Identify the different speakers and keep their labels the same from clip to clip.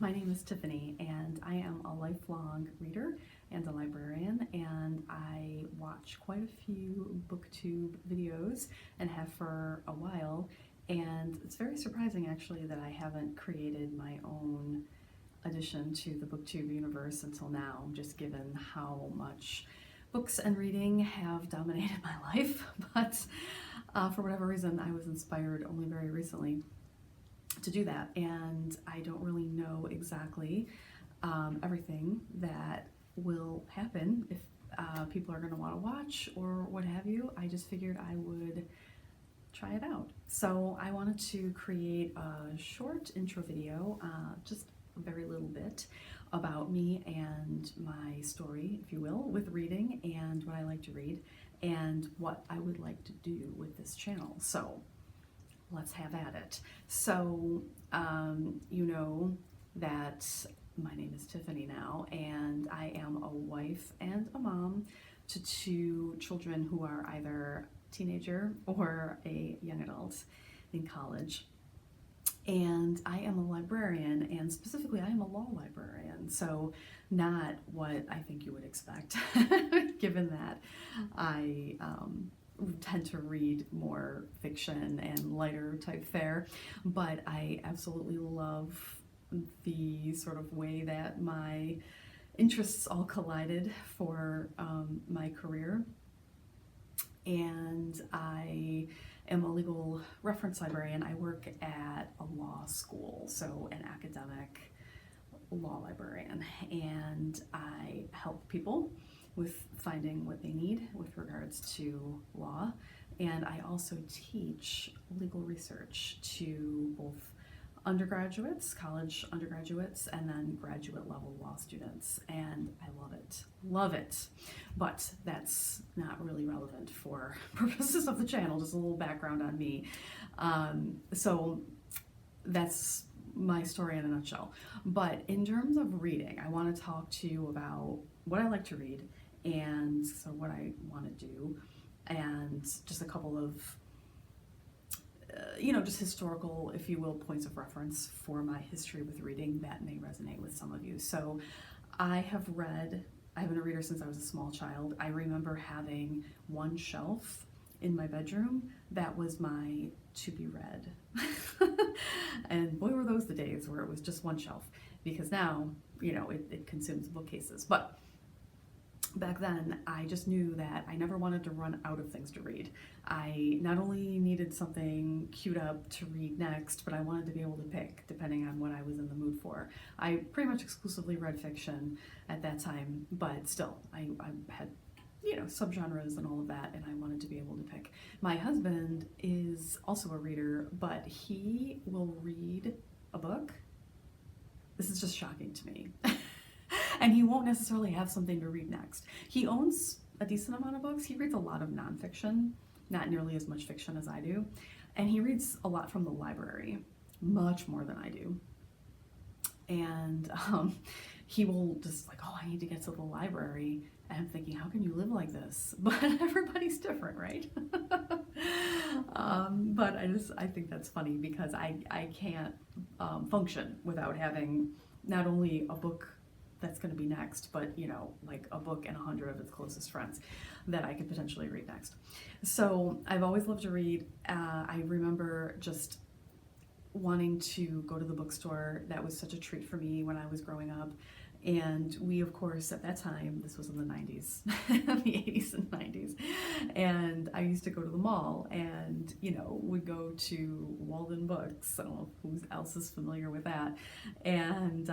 Speaker 1: my name is Tiffany, and I am a lifelong reader and a librarian, and I watch quite a few booktube videos and have for a while, and it's very surprising actually that I haven't created my own addition to the booktube universe until now, just given how much books and reading have dominated my life. But for whatever reason, I was inspired only very recently to do that, and I don't really know exactly everything that will happen if people are going to want to watch or what have you. I just figured I would try it out. So I wanted to create a short intro video, just a very little bit about me and my story, if you will, with reading and what I like to read and what I would like to do with this channel. So let's have at it. So you know that my name is Tiffany now, and I am a wife and a mom to two children who are either teenager or a young adult in college. And I am a librarian, and specifically I am a law librarian, so not what I think you would expect, given that I tend to read more fiction and lighter type fare, but I absolutely love the sort of way that my interests all collided for my career. And I am a legal reference librarian. I work at a law school, so an academic law librarian, and I help people with finding what they need with regards to law. And I also teach legal research to both undergraduates, college undergraduates, and then graduate level law students, and I love it. But that's not really relevant for purposes of the channel, just a little background on me. So that's my story in a nutshell. But in terms of reading, I want to talk to you about what I like to read and so what I want to do, and just a couple of just historical, if you will, points of reference for my history with reading that may resonate with some of you. So I've been a reader since I was a small child. I remember having one shelf in my bedroom that was my to be read. And boy, were those the days where it was just one shelf, because now, it consumes bookcases. But back then, I just knew that I never wanted to run out of things to read. I not only needed something queued up to read next, but I wanted to be able to pick depending on what I was in the mood for. I pretty much exclusively read fiction at that time, but still, I had subgenres and all of that, and I wanted to be able to pick. My husband is also a reader, but he will read a book. This is just shocking to me. And he won't necessarily have something to read next. He owns a decent amount of books. He reads a lot of nonfiction, not nearly as much fiction as I do. And he reads a lot from the library, much more than I do. And he will just I need to get to the library. And I'm thinking, how can you live like this? But everybody's different, right? But I think that's funny, because I can't function without having not only a book that's going to be next, but a book and 100 of its closest friends that I could potentially read next. So I've always loved to read. I remember just wanting to go to the bookstore. That was such a treat for me when I was growing up. And we, of course, at that time, this was in the 90s, the 80s and 90s, and I used to go to the mall and, would go to Walden Books. I don't know who else is familiar with that. And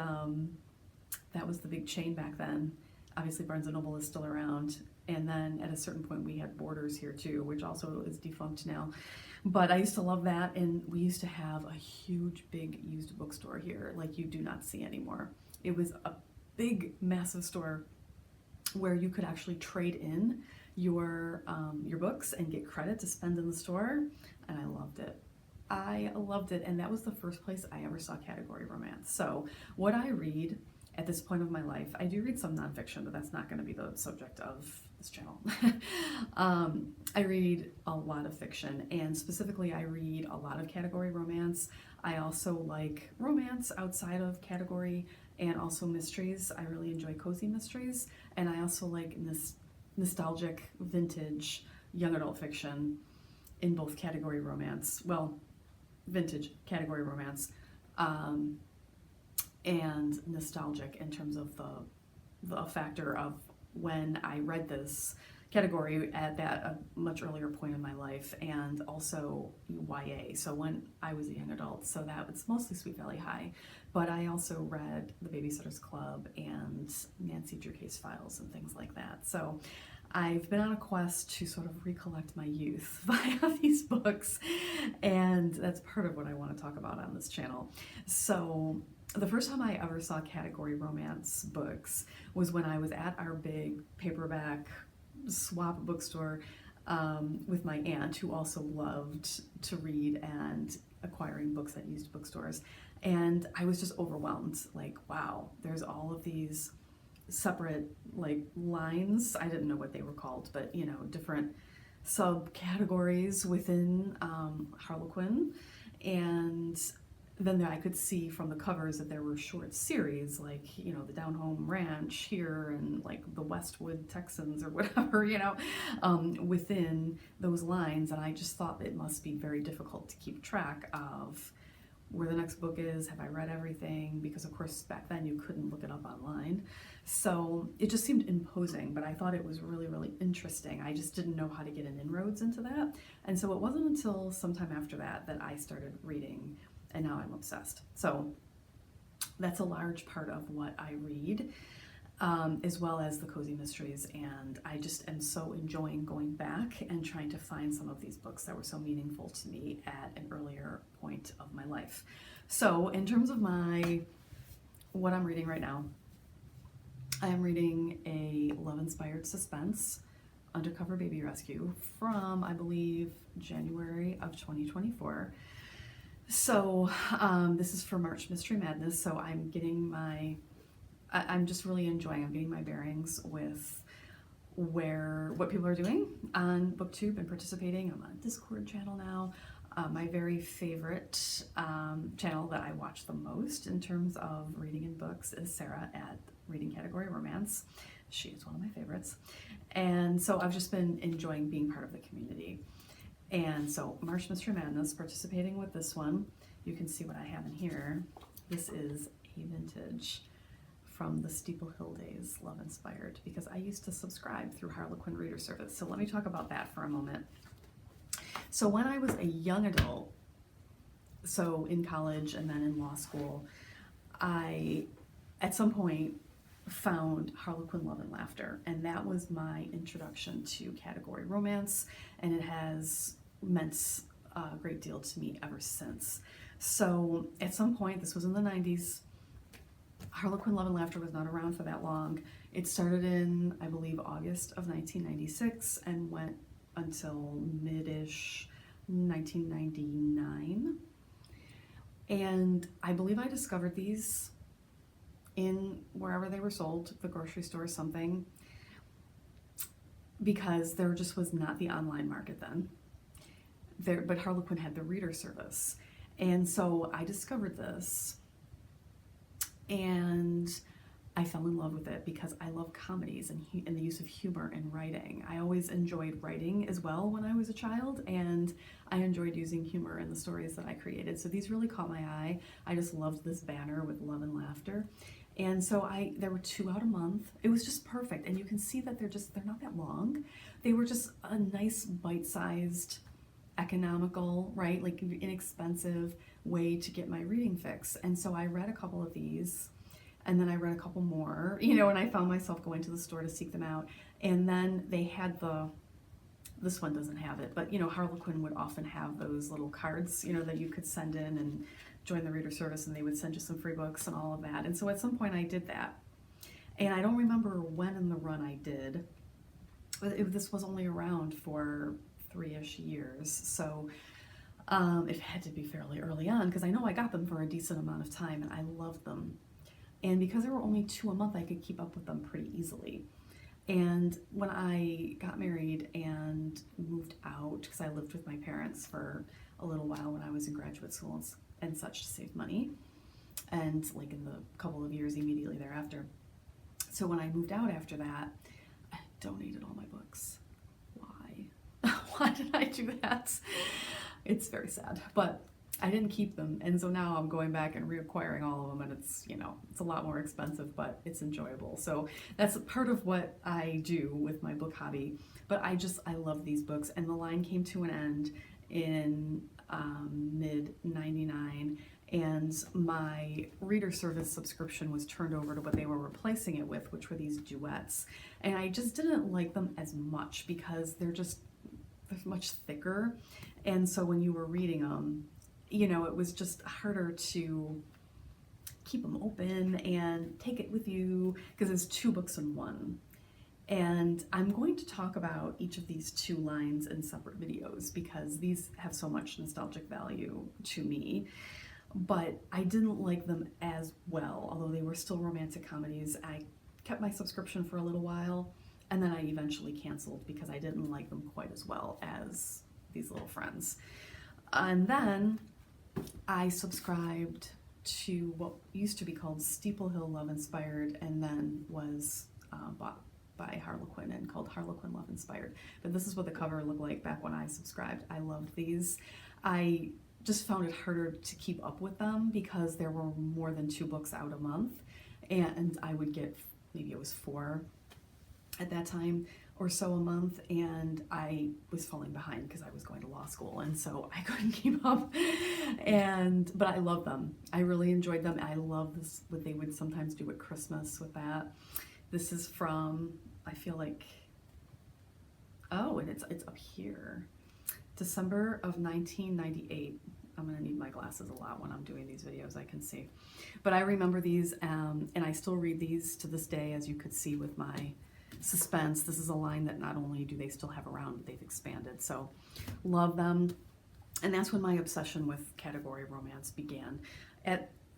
Speaker 1: that was the big chain back then. Obviously, Barnes & Noble is still around. And then at a certain point, we had Borders here too, which also is defunct now. But I used to love that, and we used to have a huge, big used bookstore here, like you do not see anymore. It was a big, massive store where you could actually trade in your books and get credit to spend in the store, and I loved it. And that was the first place I ever saw category romance. So what I read at this point of my life, I do read some nonfiction, but that's not going to be the subject of this channel. I read a lot of fiction, and specifically I read a lot of category romance. I also like romance outside of category, and also mysteries. I really enjoy cozy mysteries, and I also like nostalgic, vintage, young adult fiction in both category romance, well, vintage category romance, and nostalgic in terms of the factor of when I read this category at a much earlier point in my life, and also YA, so when I was a young adult, so that was mostly Sweet Valley High, but I also read The Babysitter's Club and Nancy Drew Case Files and things like that. So I've been on a quest to sort of recollect my youth via these books, and that's part of what I want to talk about on this channel. So the first time I ever saw category romance books was when I was at our big paperback swap bookstore with my aunt, who also loved to read and acquiring books at used bookstores. And I was just overwhelmed, like, wow, there's all of these separate like lines. I didn't know what they were called, but you know, different subcategories within Harlequin. And then I could see from the covers that there were short series, like, you know, the Down Home Ranch here and like the Westwood Texans or whatever, you know, within those lines. And I just thought it must be very difficult to keep track of where the next book is. Have I read everything? Because of course back then you couldn't look it up online. So it just seemed imposing, but I thought it was really, really interesting. I just didn't know how to get an inroads into that. And so it wasn't until sometime after that that I started reading, and now I'm obsessed. So that's a large part of what I read, as well as the cozy mysteries. And I just am so enjoying going back and trying to find some of these books that were so meaningful to me at an earlier point of my life. So in terms of what I'm reading right now, I am reading a love-inspired suspense, Undercover Baby Rescue, from, I believe, January of 2024. So this is for March Mystery Madness, so I'm getting I'm just really enjoying, I'm getting my bearings with what people are doing on BookTube and participating. I'm on a Discord channel now. My very favorite channel that I watch the most in terms of reading and books is Sarah at Reading Category Romance. She is one of my favorites. And so I've just been enjoying being part of the community. And so March Mystery Madness, participating with this one. You can see what I have in here. This is a vintage from the Steeple Hill days, love inspired, because I used to subscribe through Harlequin Reader Service. So let me talk about that for a moment. So when I was a young adult, so in college and then in law school, I at some point found Harlequin Love and Laughter, and that was my introduction to category romance, and it has meant a great deal to me ever since. So at some point, this was in the 90's, Harlequin Love and Laughter was not around for that long. It started in, I believe, August of 1996 and went until mid-ish 1999. And I believe I discovered these in wherever they were sold, the grocery store or something, because there just was not the online market then. But Harlequin had the reader service. And so I discovered this and I fell in love with it because I love comedies and the use of humor in writing. I always enjoyed writing as well when I was a child, and I enjoyed using humor in the stories that I created. So these really caught my eye. I just loved this banner with love and laughter. And so there were 2 out a month. It was just perfect. And you can see that they're not that long. They were just a nice bite-sized, economical, right? Like inexpensive way to get my reading fix. And so I read a couple of these, and then I read a couple more, you know, and I found myself going to the store to seek them out. And then they had this one doesn't have it, but you know, Harlequin would often have those little cards, you know, that you could send in and join the reader service, and they would send you some free books and all of that. And so at some point I did that. And I don't remember when in the run I did, but this was only around for 3-ish years. So it had to be fairly early on, because I know I got them for a decent amount of time and I loved them. And because there were only 2 a month, I could keep up with them pretty easily. And when I got married and moved out, because I lived with my parents for a little while when I was in graduate school and such to save money, and like in the couple of years immediately thereafter. So when I moved out after that, I donated all my books. Why? Why did I do that? It's very sad, but I didn't keep them, and so now I'm going back and reacquiring all of them, and it's, you know, it's a lot more expensive, but it's enjoyable. So that's part of what I do with my book hobby. But I love these books, and the line came to an end in mid '99, and my reader service subscription was turned over to what they were replacing it with, which were these duets. And I just didn't like them as much because they're much thicker, and so when you were reading them, you know, it was just harder to keep them open and take it with you because it's 2 books in one. And I'm going to talk about each of these 2 lines in separate videos because these have so much nostalgic value to me. But I didn't like them as well, although they were still romantic comedies. I kept my subscription for a little while, and then I eventually canceled because I didn't like them quite as well as these little friends. And then I subscribed to what used to be called Steeple Hill Love Inspired, and then was bought by Harlequin and called Harlequin Love Inspired. But this is what the cover looked like back when I subscribed. I loved these. I just found it harder to keep up with them because there were more than 2 books out a month, and I would get, maybe it was 4 at that time or so a month, and I was falling behind because I was going to law school, and so I couldn't keep up. But I love them. I really enjoyed them. I love this, what they would sometimes do at Christmas with that. This is from, I feel like, oh, and it's up here, December of 1998. I'm gonna need my glasses a lot when I'm doing these videos, I can see. But I remember these, and I still read these to this day, as you could see with my suspense. This is a line that not only do they still have around, but they've expanded. So love them. And that's when my obsession with category romance began.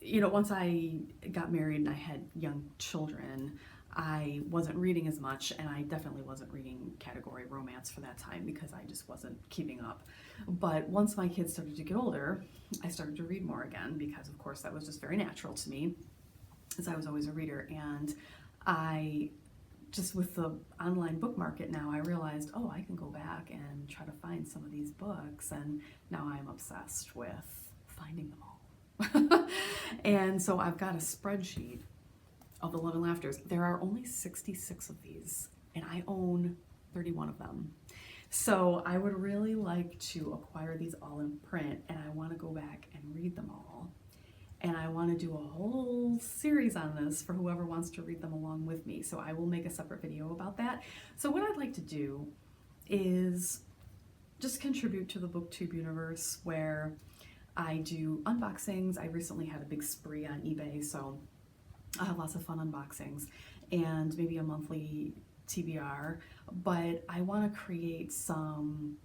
Speaker 1: Once I got married and I had young children, I wasn't reading as much, and I definitely wasn't reading category romance for that time because I just wasn't keeping up. But once my kids started to get older, I started to read more again because, of course, that was just very natural to me, as I was always a reader. And I just, with the online book market now, I realized, oh, I can go back and try to find some of these books, and now I'm obsessed with finding them all. And so I've got a spreadsheet of the Love and Laughters. There are only 66 of these, and I own 31 of them. So I would really like to acquire these all in print, and I want to go back and read them all. And I want to do a whole series on this for whoever wants to read them along with me. So I will make a separate video about that. So what I'd like to do is just contribute to the BookTube universe where I do unboxings. I recently had a big spree on eBay, so I'll have lots of fun unboxings and maybe a monthly TBR. But I want to create some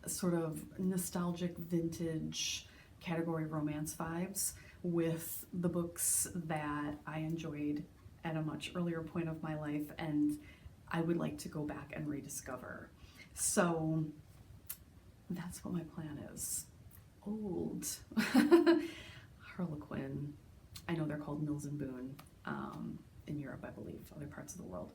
Speaker 1: sort of nostalgic vintage category romance vibes with the books that I enjoyed at a much earlier point of my life, and I would like to go back and rediscover. So that's what my plan is. Old Harlequin. I know they're called Mills and Boon in Europe, I believe, other parts of the world.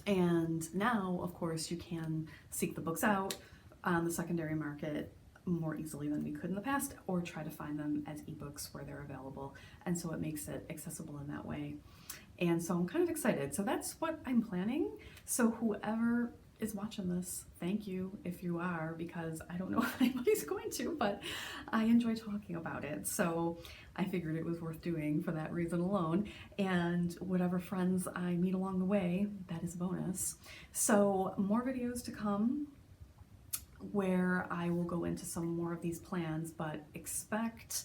Speaker 1: And now, of course, you can seek the books out on the secondary market more easily than we could in the past, or try to find them as ebooks where they're available. And so it makes it accessible in that way. And so I'm kind of excited. So that's what I'm planning. So whoever is watching this, thank you if you are, because I don't know if anybody's going to, but I enjoy talking about it. So I figured it was worth doing for that reason alone. And whatever friends I meet along the way, that is a bonus. So more videos to come where I will go into some more of these plans, but expect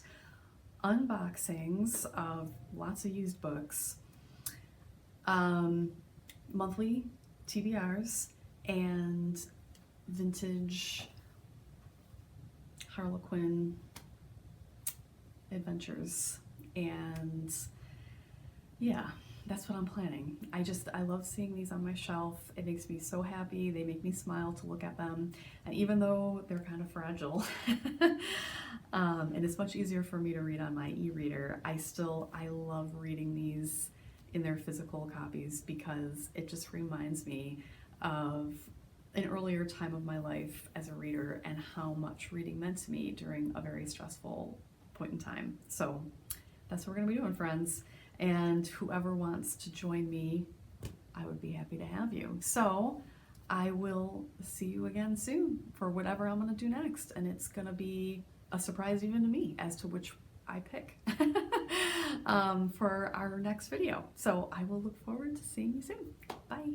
Speaker 1: unboxings of lots of used books, monthly TBRs, and vintage Harlequin adventures. And yeah, that's what I'm planning. I love seeing these on my shelf. It makes me so happy. They make me smile to look at them. And even though they're kind of fragile, and it's much easier for me to read on my e-reader, I love reading these in their physical copies because it just reminds me of an earlier time of my life as a reader and how much reading meant to me during a very stressful point in time. So that's what we're gonna be doing, friends. And whoever wants to join me, I would be happy to have you. So I will see you again soon for whatever I'm gonna do next. And it's gonna be a surprise even to me as to which I pick for our next video. So I will look forward to seeing you soon. Bye.